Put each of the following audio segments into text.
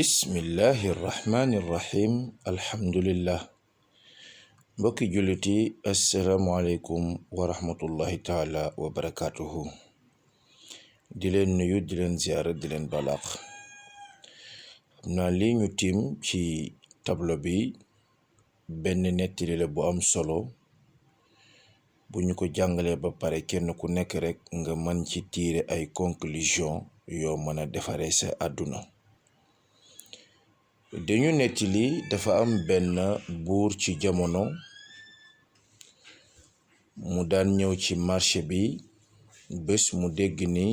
bismillahi irrahmani irrahim alhamdulillah mbokki julliti assalaamualeykum wa rahmatullahi taala wa barakatuhu di leen nuyu di leen ziyaara di leen balaax xam naa lii ñu tiim ci tablo bi benn nettali la bu am solo bu ñu ko jàngalee ba pare kenn ku nekk rek nga mën ci tiire ay conclusion yoo mën a defaree sa àdduna. dañu nettali dafa am benn buur ci jamono mu daan ñëw ci marché bi bés mu dégg ni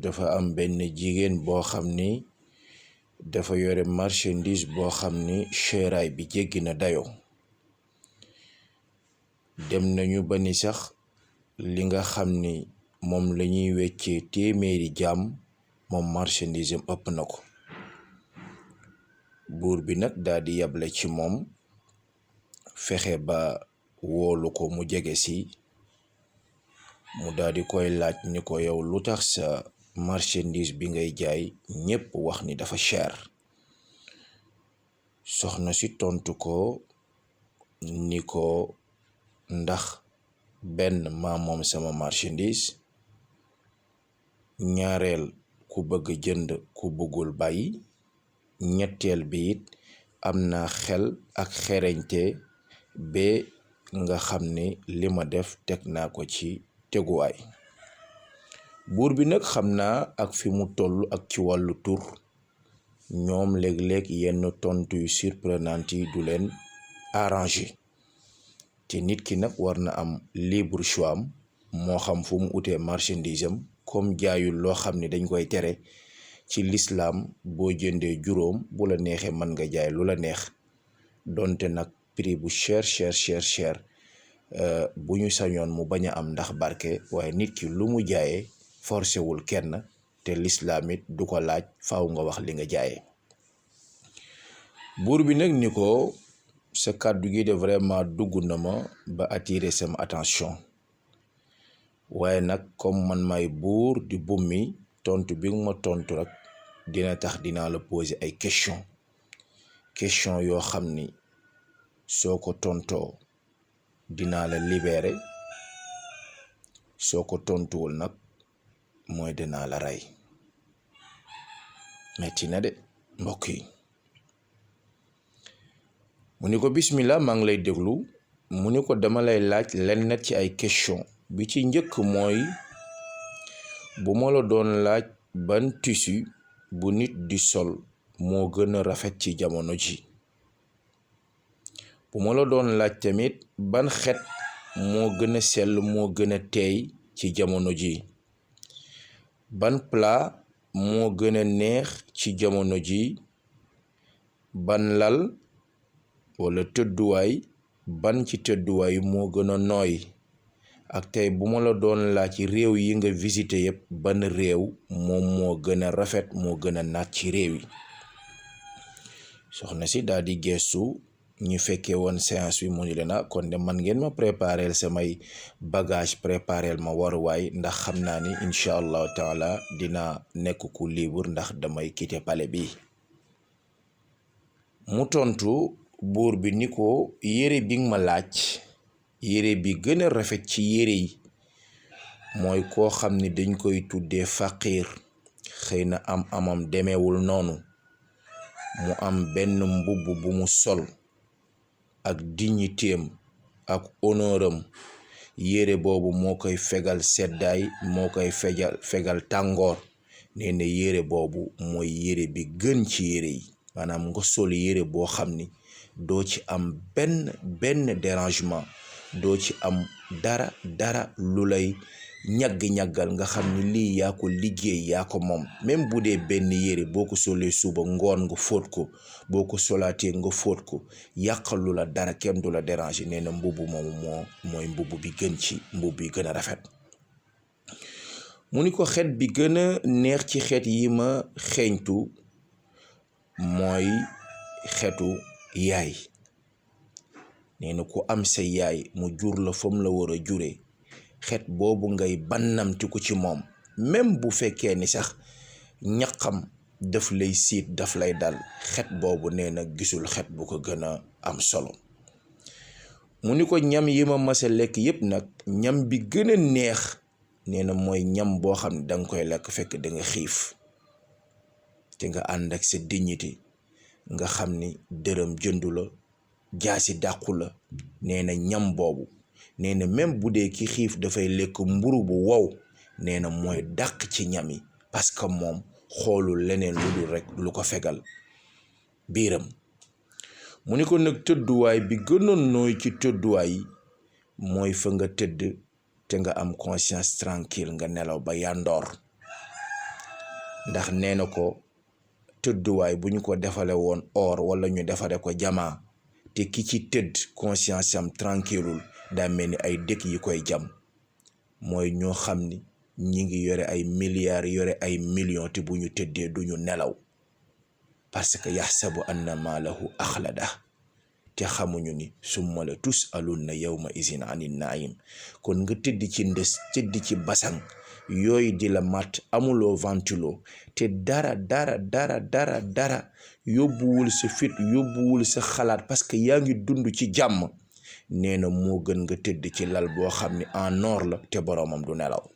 dafa am benn jigéen boo xam ni dafa yore marchandise boo xam ni seeraay bi jéggi na dayo dem nañu ba ni sax li nga xam ni moom lañuy weccee téeméeri jaam moom marchandise am ëpp na ko. buur bi nag daldi yable ci moom fexe ba woolu ko mu jege si mu daldi koy laaj ni ko yow lu tax sa marchandise bi ngay jaay ñépp wax ni dafa cher. soxna si tontu ko ni ko ndax benn maa moom sama marchandise, ñaareel ku bëgg jënd ku bëggul bàyyi, ñetteel bi it am naa xel ak xereñte ba nga xam ne li ma def teg naa ko ci teguwaay. buur bi nag xam naa ak fi mu toll ak ci wàllu tur ñoom léeg-léeg yenn tontu yu surprenant yi du leen arrangé te nit ki nag war na am libre choix am moo xam fu mu utee marchandise am comme jaayul loo xam ne dañ koy tere ci lislaam. boo jëndee juróom bu la neexee mën nga jaay lu la neex donte nag prix bu cher bu ñu sañoon mu bañ a am ndax barke, waaye nit ki lu mu jaayee forcé wul kenn te lislaam it du ko laaj faaw nga wax li nga jaayee. buur bi nag ni ko sa kàddu gi de vraiment dugg na ma ba attirer sama attention, waaye nag comme man may buur di bummi tontu bi nga ma tontu rek dina tax dinaa la poser ay question yoo xam ni soo ko tontoo dinaa la libérer, soo ko tontuwul nag mooy dinaa la rey. metti na de mbokk yi. mu ni ko bismillah maa ngi lay déglu. mu ni ko dama lay laaj lenn ci ay question. bi ci njëkk mooy bu ma la doon laaj ban tissu bu nit di sol moo gën a rafet ci jamono ji. bu ma la doon laaj tamit ban xet moo gën a sell moo gën a teey ci jamono ji. ban plat moo gën a neex ci jamono ji. ban lal wala tëdduwaay ban ci tëdduwaay moo gën a nooy. ak tey bu ma la doon laaj ci réew yi nga visité yépp ban réew moom moo gën a rafet moo gën a naat ci réew yi. soxna si daal di geestu ñu fekkee woon séance bi mu ni leen kon de man ngeen ma prépareel samay bagage prépareel ma waruwaay ndax xam naa ni incha allahu taala dina nekk ku libre ndax damay quitter palais bi. mu tontu buur bi ni ko yére bi nga ma laaj yére bi gën a rafet ci yére yi mooy koo xam ni dañ koy tuddee faqiir, xëy na amam demeewul noonu, mu am benn mbubb bu mu sol ak dignitéem ak honneuram. yére boobu moo koy fegal seddaay, moo koy fegal tàngoor. nee na yére boobu mooy yére bi gën ci yére yi. maanaam nga sol yére boo xam ni doo ci am benn dérangement, doo ci am dara lu lay ñagg-ñaggal, nga xam ni lii yaa ko liggéey yaa ko moom. même bu dee benn yére boo ko solee suba ngoon nga fóot ko, boo ko solaatee nga fóot ko, yàqalu la dara, kenn du la déranger. nee na mbubb moomu mooy mbubb bi gën ci mbubb yi gën a rafet. mu ni ko xeet bi gën a neex ci xeet yi ma xeeñtu mooy xeetu yaay. nee na ku am sa yaay mu jur la fam la war a jure, xeet boobu ngay bannamti ko ci moom. même bu fekkee ni sax ñaqam daf lay siit daf lay dal xet boobu nee na gisul xet bu ko gën a am solo. mu ni ko ñam yi ma mës a lekk yépp nag ñam bi gën a neex nee na mooy ñam boo xam ne danga koy lekk fekk da nga xiif te nga ànd ak sa dignité nga xam ni dërëm jëndu la jaasi dàqu la. nee na ñam boobu nee na même bu dee ki xiif dafay lekk mburu bu wow nee na mooy dàq ci ñam yi parce que moom xoolul leneen lu dul rek lu ko fegal biiram. mu ni ko nag tëdduwaay bi gënoon nooy ci tëdduwaay yi mooy fa nga tëdd te nga am conscience tranquille nga nelaw ba yandoor. ndax nee na ko tëdduwaay bu ñu ko defale woon or wala ñu defare ko jamaa te ki ci tëdd conscience am tranquilleul daa mel ni ay dëkk yi koy jam. mooy ñoo xam ni ñi ngi yore ay milliards yore ay millions te bu ñu tëddee duñu nelaw parce que yaxsabu anna maalahu axlada te xamuñu ni summa la tusalunna yawma izin anin naim. kon nga tëdd ci ndës tëdd ci basang yooyu di la mat amuloo ventilo te dara yóbbuwul sa fit yóbbuwul sa xalaat parce que yaa ngi dund ci jàmm. nee na moo gën nga tëdd ci lal boo xam ni en or la te boroomam du nelaw.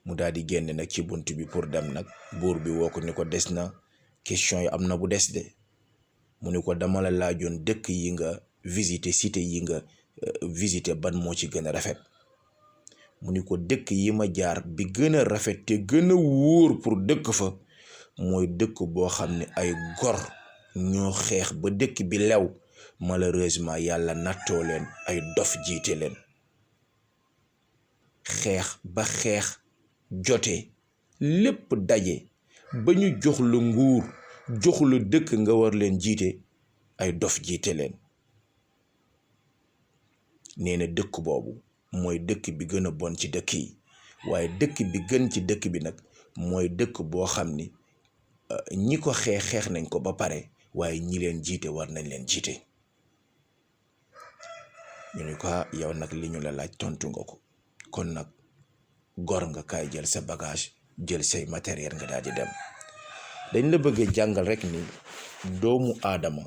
mu daal di génn nag ci bunt bi pour dem nag. buur bi woo ko ni ko des na question yi am na bu des de. mu ni ko dama la laajoon dëkk yi nga visité cité yi nga visité ban moo ci gën a rafet. mu ni ko dëkk yi ma jaar bi gën a rafet te gën a wóor pour dëkk fa mooy dëkk boo xam ne ay gor ñoo xeex ba dëkk bi lew malheureusement yàlla nattoo leen ay dof jiite leen. xeex ba xeex jote lépp daje ba ñu jox la nguur jox la dëkk nga war leen jiite ay dof jiite leen. nee na dëkk boobu mooy dëkk bi gën a bon ci dëkk yi waaye dëkk bi gën ci dëkk bi nag mooy dëkk boo xam ni ñi ko xeex nañ ko ba pare waaye ñi leen jiite war nañ leen jiite. ñu ni ko yow nag li ñu la laaj tontu nga ko kon nag gor nga kaay jël sa bagage jël say matériel nga daal di dem. dañ la bëgg jàngal rek ni doomu aadama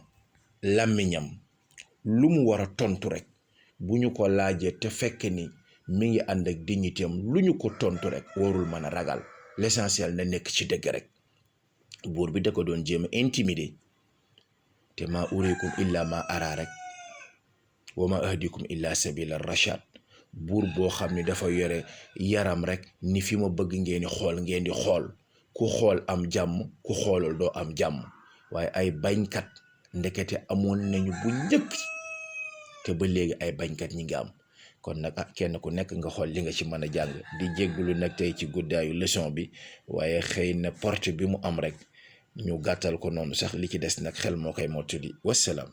làmmiñam lu mu war a tontu rek bu ñu ko laajee te fekk ni mi ngi ànd ak dignité am lu ñu ko tontu rek warul mën a ragal l'essentiel na nekk ci dëgg rek. buur bi da ko doon jéem a intimider te ma urikum illa ma ara rek wa ma ahdikum illa sabila rashad. buur boo xam ne dafa yore yaram rek ni fi ma bëgg ngeen di xool ku xool am jàmm ku xoolul doo am jàmm. waaye ay bañkat ndekete amoon nañu bu njëkk te ba léegi ay bañkat ñi ngi am. kon nag kenn ku nekk nga xool li nga ci mën a jàng. di jéggulu nag tey ci guddaayu leçon bi waaye xëy na porte bi mu am rek ñu gàttal ko noonu sax li ci des nag xel moo koy mottali. wassalaam.